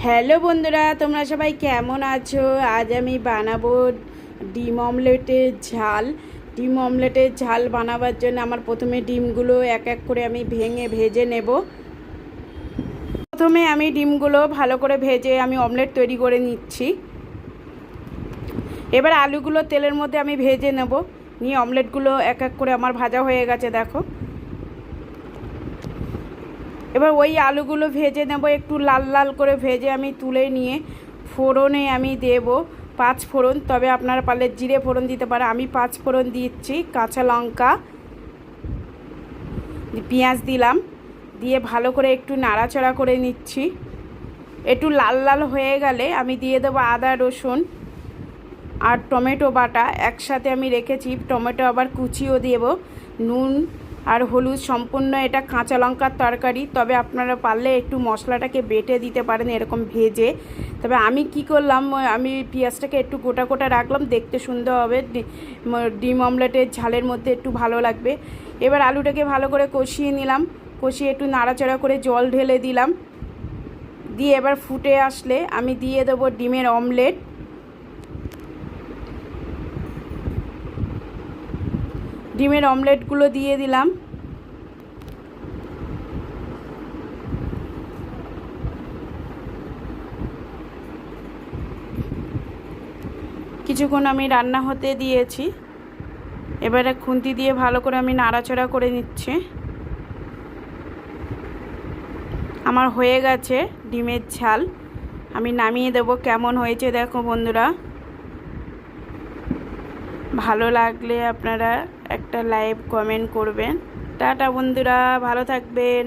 Hello বন্ধুরা, তোমরা সবাই কেমন আছো? আজ আমি বানাবো ডিম অমলেটের ঝাল। ডিম অমলেটের ঝাল বানাবার জন্য আমার প্রথমে ডিমগুলো এক এক করে আমি ভেজে নেব। প্রথমে আমি ডিমগুলো ভালো করে ভেজে আমি অমলেট তৈরি করে নিচ্ছি। এবার আলুগুলো তেলের মধ্যে আমি ভেজে নেব। নিয়ে অমলেটগুলো এক এক করে আমার ভাজা হয়ে গেছে, দেখো। এবার ওই আলুগুলো ভেজে নেব, একটু লাল লাল করে ভেজে আমি তুলে নিয়ে ফোড়নে আমি দেব 5 ফোড়ন। তবে আপনারা পারলে জিরে ফোড়ন দিতে পারে, আমি 5 ফোড়ন দিচ্ছি। কাঁচা লঙ্কা, পেঁয়াজ দিলাম, দিয়ে ভালো করে একটু নাড়াচাড়া করে নিচ্ছি। একটু লাল লাল হয়ে গেলে আমি দিয়ে দেবো আদা রসুন আর টমেটো বাটা একসাথে আমি রেখেছি। টমেটো আবার কুচিও দেব। নুন আর হলুদ সম্পূর্ণ, এটা কাঁচা লঙ্কার তরকারি, তবে আপনারা পারলে একটু মশলাটাকে বেটে দিতে পারেন এরকম ভেজে। তবে আমি কি করলাম, আমি পেঁয়াজটাকে একটু গোটা গোটা রাখলাম, দেখতে সুন্দর হবে, ডিম অমলেটের ঝালের মধ্যে একটু ভালো লাগবে। এবার আলুটাকে ভালো করে কষিয়ে নিলাম, কষিয়ে একটু নাড়াচাড়া করে জল ঢেলে দিলাম। দিয়ে এবার ফুটে আসলে আমি দিয়ে দেবো ডিমের অমলেট। ডিমের অমলেটগুলো দিয়ে দিলাম। কিছুক্ষণ আমি রান্না হতে দিয়েছি। এবারে খুন্তি দিয়ে ভালো করে আমি নাড়াচাড়া করে নিচ্ছি। আমার হয়ে গেছে ডিমের ঝাল, আমি নামিয়ে দেব। কেমন হয়েছে দেখো বন্ধুরা। ভালো লাগলে আপনারা একটা লাইক কমেন্ট করবেন। টাটা বন্ধুরা, ভালো থাকবেন।